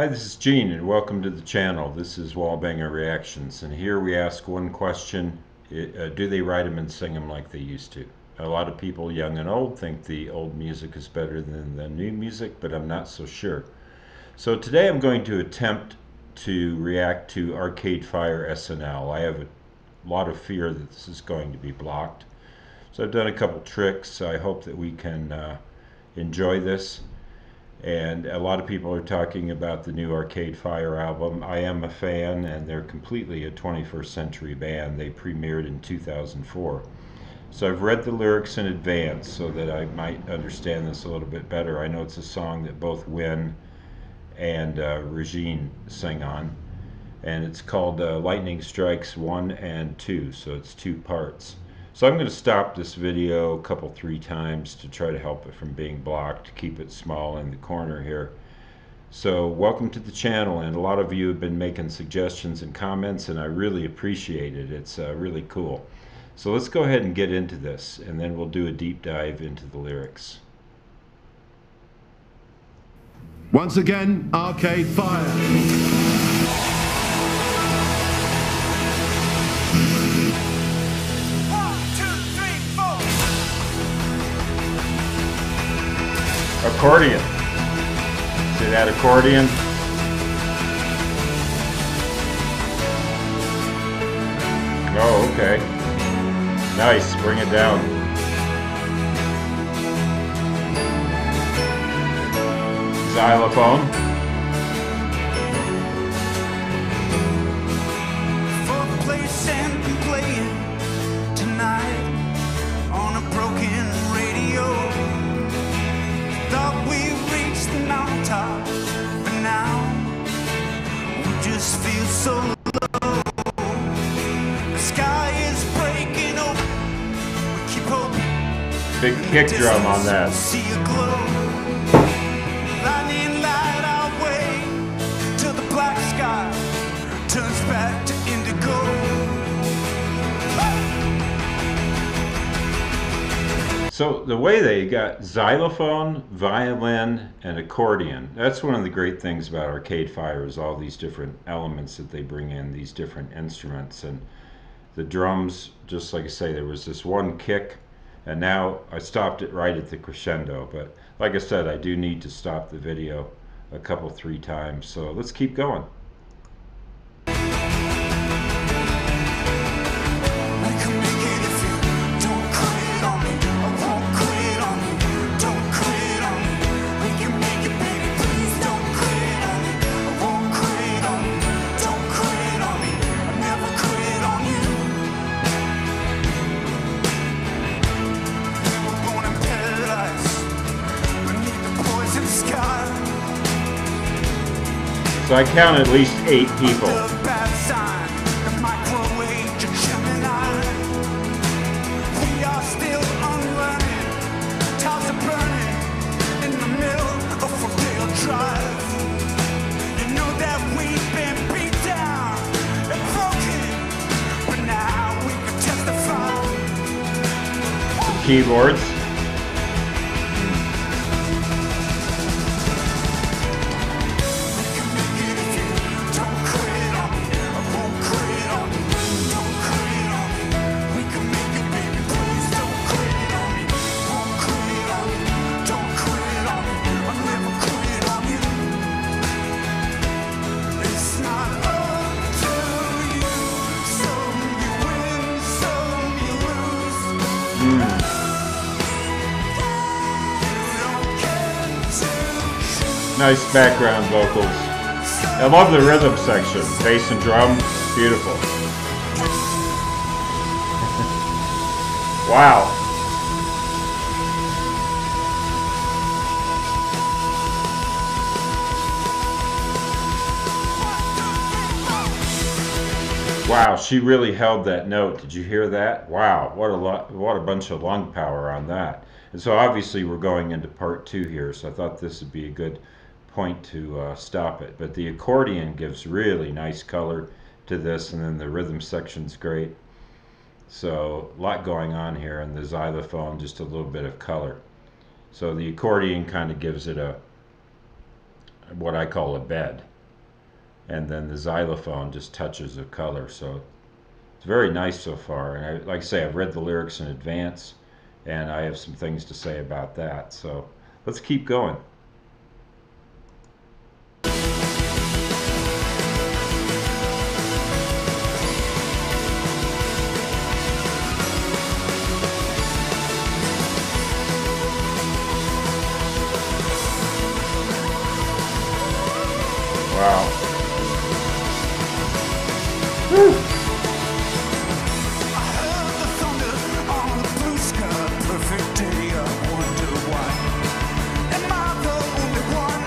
Hi, this is Gene, and welcome to the channel. This is Wallbanger Reactions, and here we ask one question: do they write them and sing them like they used to? A lot of people, young and old, think the old music is better than the new music, but I'm not so sure. So today I'm going to attempt to react to Arcade Fire SNL. I have a lot of fear that this is going to be blocked. So I've done a couple tricks. I hope that we can enjoy this. And a lot of people are talking about the new Arcade Fire album. I am a fan, and they're completely a 21st century band. They premiered in 2004. So I've read the lyrics in advance so that I might understand this a little bit better. I know it's a song that both Win and Regine sing on, and it's called Lightning Strikes 1 and 2, so it's two parts. So I'm going to stop this video three times to try to help it from being blocked, keep it small in the corner here. So welcome to the channel, and a lot of you have been making suggestions and comments, and I really appreciate it. It's really cool. So let's go ahead and get into this, and then we'll do a deep dive into the lyrics. Once again, Arcade Fire. Accordion. See that accordion? Oh, okay. Nice. Bring it down. Xylophone. For the place and playing tonight on a broken radio. Thought we reached the mountaintop, but now we just feel so low. The sky is breaking open. We keep hoping. Big kick drum on that. See a glow. Lightning light our way till the black sky turns back to indigo. So the way they got xylophone, violin, and accordion, that's one of the great things about Arcade Fire, is all these different elements that they bring in, these different instruments. And the drums, just like I say, there was this one kick, and now I stopped it right at the crescendo. But like I said, I do need to stop the video three times. So let's keep going. So I count at least 8 people. Keyboards. Nice background vocals. I love the rhythm section. Bass and drum, beautiful. Wow. Wow, she really held that note. Did you hear that? Wow, what a bunch of lung power on that. And so obviously we're going into part 2 here, so I thought this would be a good point to stop it. But the accordion gives really nice color to this, and then the rhythm section's great. So a lot going on here, and the xylophone, just a little bit of color. So the accordion kind of gives it a, what I call a bed. and then the xylophone just touches of color. So it's very nice so far. And like I say, I've read the lyrics in advance, and I have some things to say about that. So let's keep going. Wow. Woo. I heard the thunder on the blue sky, perfect day. I wonder why. Am I the only one?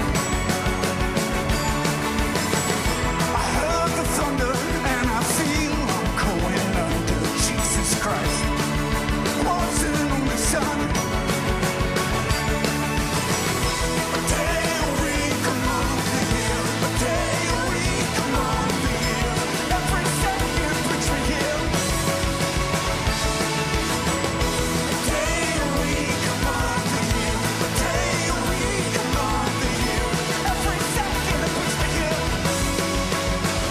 I heard the thunder and I feel I'm going under. Jesus Christ, wasn't on the sun. A day a week, a month, a year. A day a week, a month, a year. Every second brings me here. A day a week, a month, a year. A day a week, a month, a year. Every second brings me here.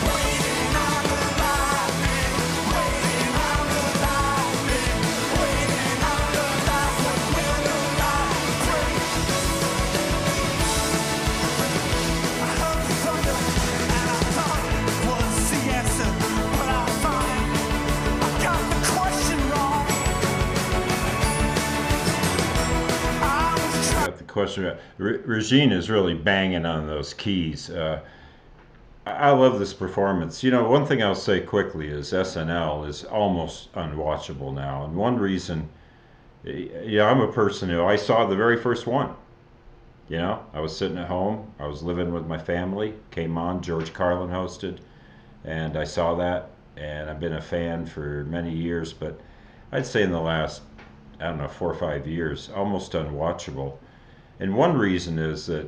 Waiting on the lightning, waiting on the lightning, waiting on the light. What will the light bring? I heard the thunder and I thought it was the answer, but I find I got the question wrong. I was trying. Got the question. Regine is really banging on those keys. I love this performance. You know, one thing I'll say quickly is SNL is almost unwatchable now. And one reason, yeah, I'm a person who I saw the very first one. You know, I was sitting at home, I was living with my family, came on, George Carlin hosted, and I saw that, and I've been a fan for many years, but I'd say in the last, I don't know, 4 or 5 years, almost unwatchable. And one reason is that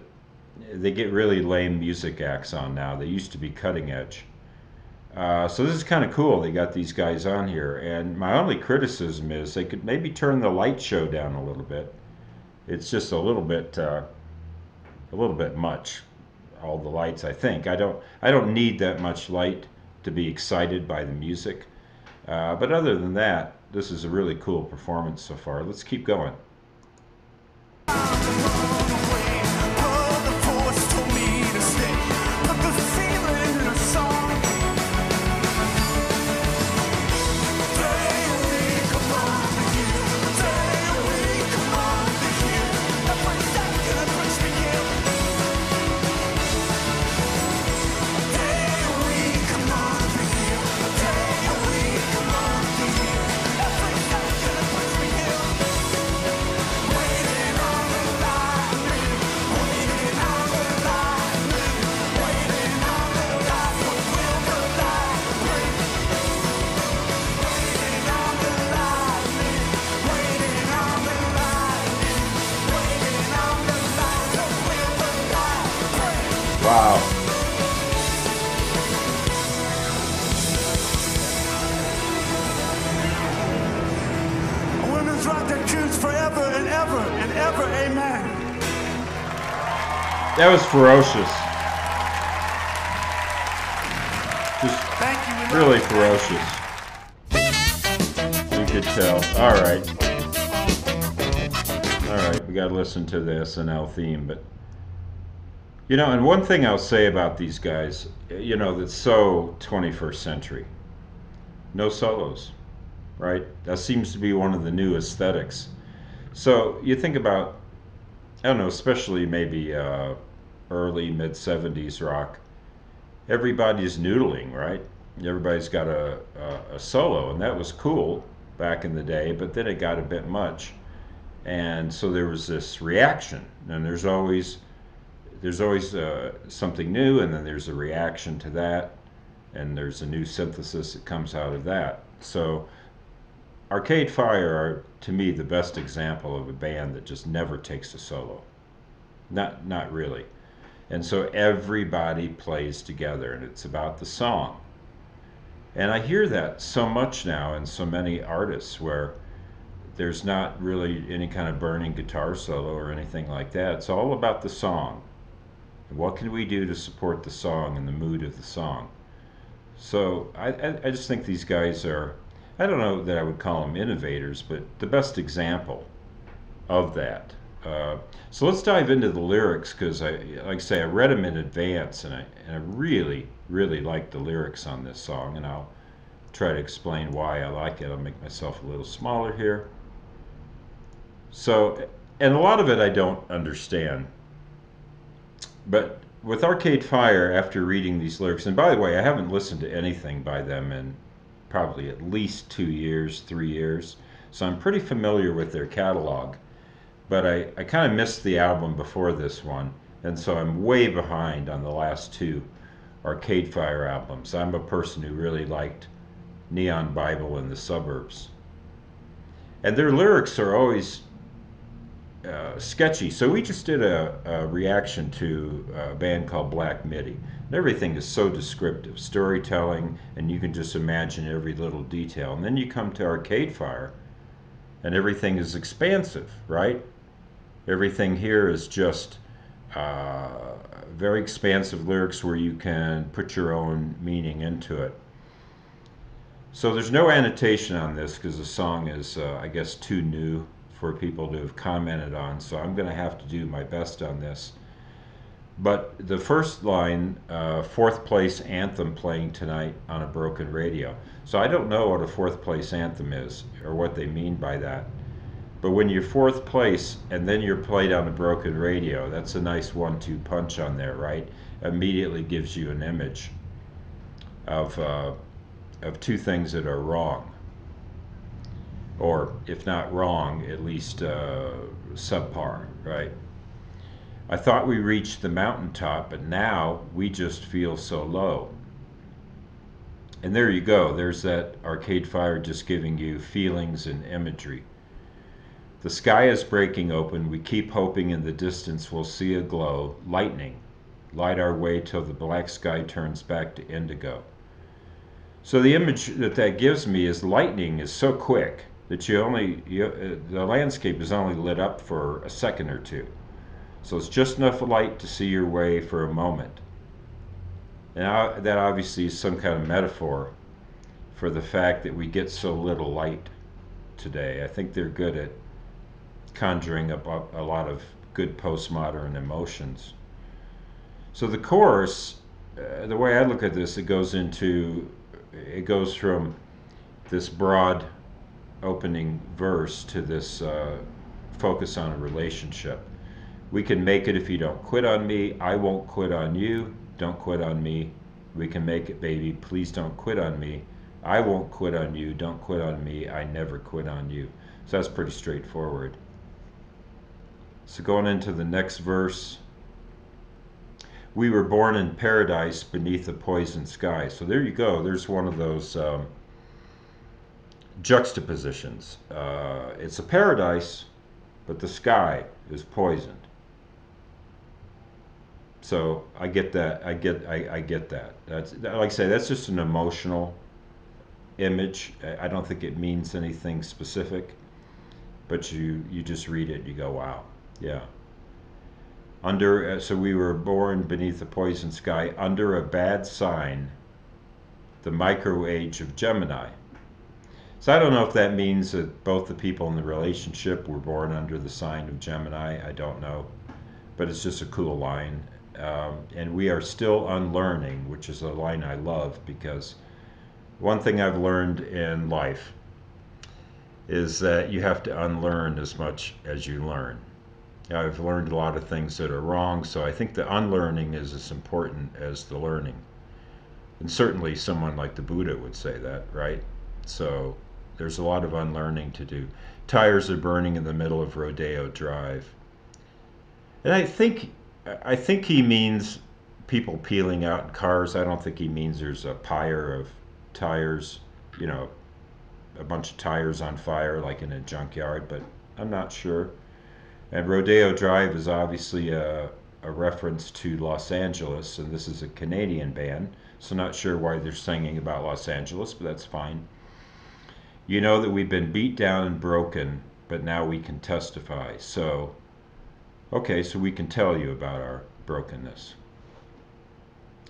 they get really lame music acts on now. They used to be cutting edge. So this is kind of cool. They got these guys on here, and my only criticism is they could maybe turn the light show down a little bit. It's just a little bit much. All the lights, I think. I don't need that much light to be excited by the music. But other than that, this is a really cool performance so far. Let's keep going. But the voice told me to stay. Put the feeling in a song. Day a week, a month, a year. Day a week, a month, a year. Every second brings me here. Day a week, a month, a year. Day a week, a month, a year. Every second brings me here. Waiting on the lightning, waiting on the lightning, waiting on the light. What will the light bring? Waiting on the lightning, waiting on the lightning, waiting on the light. What will the light bring? Wow. Women's right their tunes forever and ever and ever, amen. That was ferocious. Just Thank you. we love really you. ferocious. You could tell. All right. All right, we got to listen to the SNL theme, but you know, and one thing I'll say about these guys, you know, that's so 21st century. No solos, right? That seems to be one of the new aesthetics. So you think about, I don't know, especially maybe early mid 70s rock. Everybody's noodling, right? Everybody's got a solo, and that was cool back in the day, but then it got a bit much. And so there was this reaction, and there's always something new, and then there's a reaction to that, and there's a new synthesis that comes out of that. So Arcade Fire are, to me, the best example of a band that just never takes a solo. Not really. And so everybody plays together, and it's about the song. And I hear that so much now in so many artists, where there's not really any kind of burning guitar solo or anything like that. It's all about the song. And what can we do to support the song and the mood of the song? So I just think these guys are, I don't know that I would call them innovators, but the best example of that. So let's dive into the lyrics, because like I say, I read them in advance, and I really, really like the lyrics on this song, and I'll try to explain why I like it. I'll make myself a little smaller here. So, and a lot of it I don't understand, but with Arcade Fire, after reading these lyrics, and by the way, I haven't listened to anything by them in probably at least 2 years, 3 years, so I'm pretty familiar with their catalog. But I kind of missed the album before this one, and so I'm way behind on the last two Arcade Fire albums. I'm a person who really liked Neon Bible and the Suburbs. And their lyrics are always sketchy. So we just did a reaction to a band called Black Midi. And everything is so descriptive, storytelling, and you can just imagine every little detail. And then you come to Arcade Fire, and everything is expansive, right? Everything here is just very expansive lyrics where you can put your own meaning into it. So there's no annotation on this because the song is, I guess, too new for people to have commented on. So I'm going to have to do my best on this. But the first line, fourth place anthem playing tonight on a broken radio. So I don't know what a fourth place anthem is or what they mean by that. But when you're fourth place and then you're played on a broken radio, that's a nice 1-2 punch on there, right? Immediately gives you an image of two things that are wrong. Or if not wrong, at least subpar, right? I thought we reached the mountaintop, but now we just feel so low. And there you go. There's that Arcade Fire just giving you feelings and imagery. The sky is breaking open. We keep hoping in the distance we'll see a glow. Lightning, light our way till the black sky turns back to indigo. So the image that gives me is lightning is so quick that the landscape is only lit up for a second or two. So it's just enough light to see your way for a moment. And that obviously is some kind of metaphor for the fact that we get so little light today. I think they're good at conjuring up a lot of good postmodern emotions. So the chorus, the way I look at this, it goes from this broad opening verse to this focus on a relationship. We can make it if you don't quit on me. I won't quit on you. Don't quit on me. We can make it, baby. Please don't quit on me. I won't quit on you. Don't quit on me. I never quit on you. So that's pretty straightforward. So going into the next verse, we were born in paradise beneath a poisoned sky. So there you go. There's one of those juxtapositions. It's a paradise, but the sky is poisoned. So I get that. I get that. That's, like I say, that's just an emotional image. I don't think it means anything specific, but you just read it, you go, wow. Yeah. So we were born beneath a poison sky under a bad sign, the micro age of Gemini. So I don't know if that means that both the people in the relationship were born under the sign of Gemini. I don't know, but it's just a cool line. And we are still unlearning, which is a line I love, because one thing I've learned in life is that you have to unlearn as much as you learn. I've learned a lot of things that are wrong, so I think the unlearning is as important as the learning. And certainly someone like the Buddha would say that, right? So there's a lot of unlearning to do. Tires are burning in the middle of Rodeo Drive. And I think he means people peeling out in cars. I don't think he means there's a pyre of tires, you know, a bunch of tires on fire like in a junkyard, but I'm not sure. And Rodeo Drive is obviously a reference to Los Angeles, and this is a Canadian band, so not sure why they're singing about Los Angeles, but that's fine. You know that we've been beat down and broken, but now we can testify. So, okay, so we can tell you about our brokenness.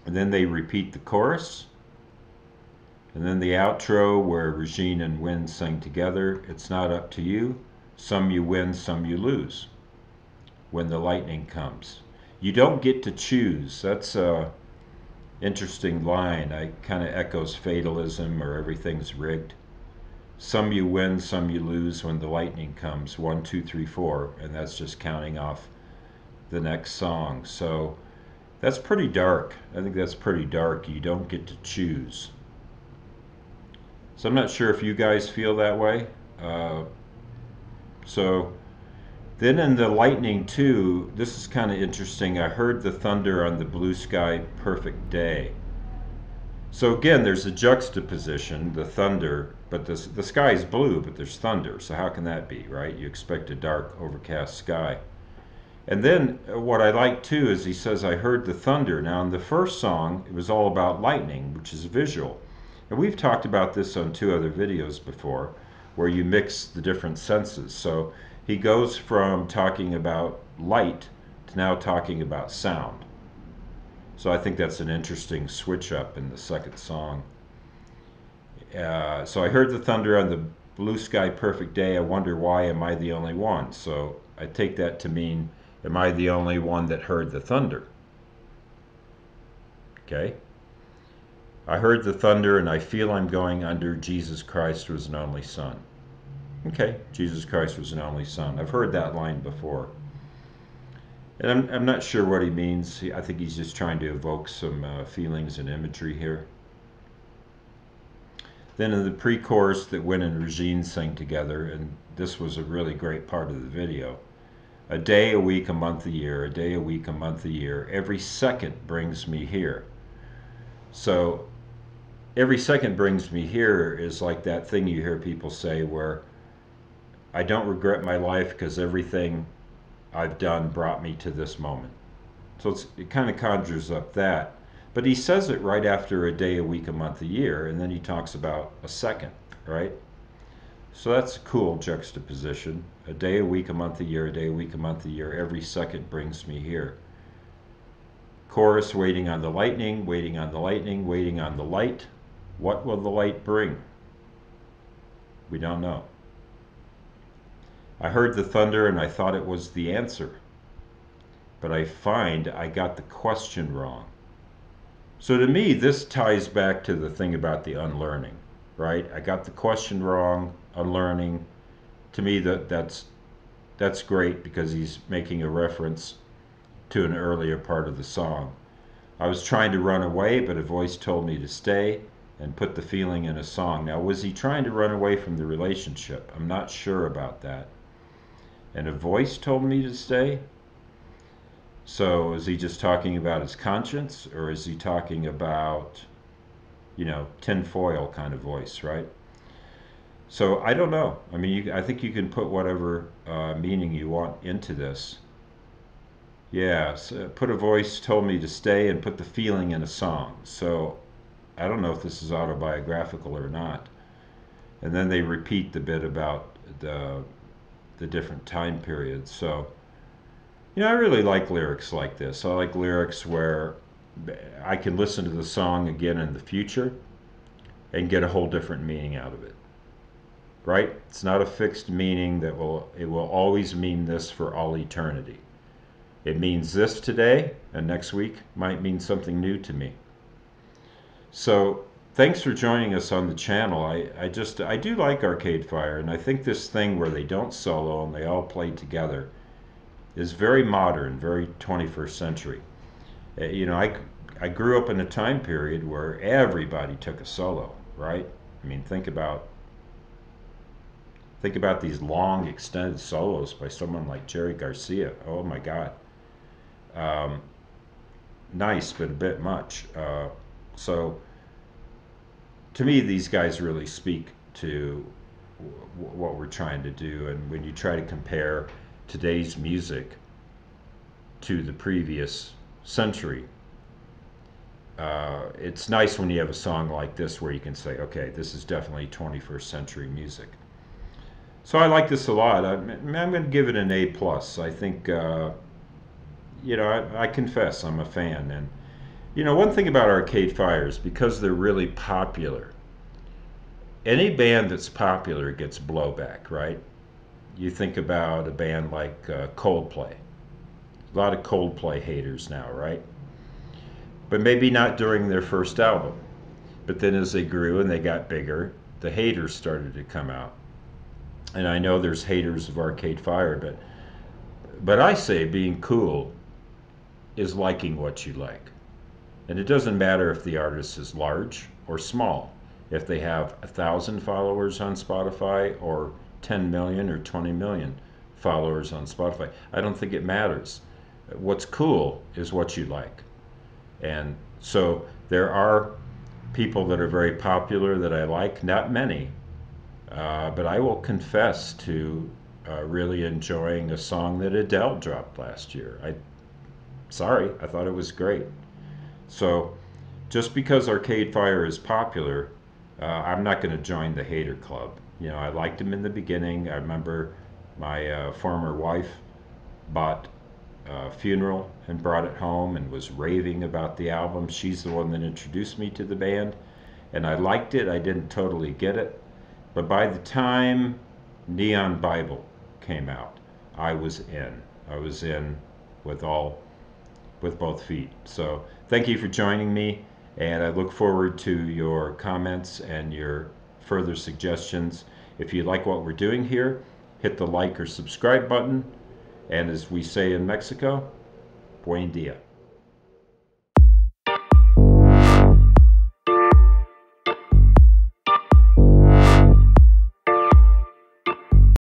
And then they repeat the chorus. And then the outro where Regine and Wynn sing together, it's not up to you. Some you win, some you lose. When the lightning comes. You don't get to choose. That's a interesting line. It kind of echoes fatalism or everything's rigged. Some you win, some you lose when the lightning comes. 1, 2, 3, 4. And that's just counting off the next song. So that's pretty dark. I think that's pretty dark. You don't get to choose. So I'm not sure if you guys feel that way. So then in the lightning too, this is kind of interesting. I heard the thunder on the blue sky perfect day. So again, there's a juxtaposition, the thunder, but the sky is blue, but there's thunder. So how can that be, right? You expect a dark, overcast sky. And then what I like too is he says, I heard the thunder. Now in the first song, it was all about lightning, which is visual. And we've talked about this on 2 other videos before, where you mix the different senses. So he goes from talking about light to now talking about sound. So I think that's an interesting switch up in the second song. So I heard the thunder on the blue sky perfect day. I wonder why am I the only one? So I take that to mean, am I the only one that heard the thunder? Okay. I heard the thunder and I feel I'm going under. Jesus Christ was an only son. Okay, Jesus Christ was an only son. I've heard that line before. And I'm not sure what he means. I think he's just trying to evoke some feelings and imagery here. Then in the pre-chorus that Wynn and Regine sang together, and this was a really great part of the video. A day, a week, a month, a year. A day, a week, a month, a year. Every second brings me here. So every second brings me here is like that thing you hear people say where I don't regret my life because everything I've done brought me to this moment. So it kind of conjures up that. But he says it right after a day, a week, a month, a year, and then he talks about a second, right? So that's a cool juxtaposition. A day, a week, a month, a year, a day, a week, a month, a year. Every second brings me here. Chorus, waiting on the lightning, waiting on the lightning, waiting on the light. What will the light bring? We don't know. I heard the thunder and I thought it was the answer. But I find I got the question wrong. So to me, this ties back to the thing about the unlearning, right? I got the question wrong, unlearning. To me, that's great because he's making a reference to an earlier part of the song. I was trying to run away, but a voice told me to stay and put the feeling in a song. Now, was he trying to run away from the relationship? I'm not sure about that. And a voice told me to stay? So is he just talking about his conscience, or is he talking about, you know, tinfoil kind of voice, right? So I don't know. I mean, I think you can put whatever meaning you want into this. Yeah, so put a voice told me to stay and put the feeling in a song. So I don't know if this is autobiographical or not. And then they repeat the bit about the different time periods. So, you know, I really like lyrics like this. I like lyrics where I can listen to the song again in the future and get a whole different meaning out of it. Right? It's not a fixed meaning that it will always mean this for all eternity. It means this today, and next week might mean something new to me. So thanks for joining us on the channel. I do like Arcade Fire, and I think this thing where they don't solo and they all play together is very modern, very 21st century. You know, I grew up in a time period where everybody took a solo, right? I mean, think about these long extended solos by someone like Jerry Garcia. Oh my God. Nice, but a bit much. So to me, these guys really speak to what we're trying to do. And when you try to compare today's music to the previous century, it's nice when you have a song like this where you can say, okay, this is definitely 21st century music. So I like this a lot. I'm going to give it an A+. I think, you I confess I'm a fan. And one thing about Arcade Fire is because they're really popular, any band that's popular gets blowback, right? You think about a band like Coldplay. A lot of Coldplay haters now, right? But maybe not during their first album. But then as they grew and they got bigger, the haters started to come out. And I know there's haters of Arcade Fire, but I say being cool is liking what you like. And it doesn't matter if the artist is large or small. If they have 1,000 followers on Spotify or 10 million or 20 million followers on Spotify, I don't think it matters. What's cool is what you like. And so there are people that are very popular that I like, not many, but I will confess to really enjoying a song that Adele dropped last year. I thought it was great. So just because Arcade Fire is popular, I'm not going to join the hater club. I liked him in the beginning. I remember my former wife bought Funeral and brought it home and was raving about the album. She's the one that introduced me to the band, and I liked it. I didn't totally get it, but by the time Neon Bible came out, I was in. I was in with both feet. So thank you for joining me, and I look forward to your comments and your further suggestions. If you like what we're doing here, hit the like or subscribe button. And as we say in Mexico, buen dia.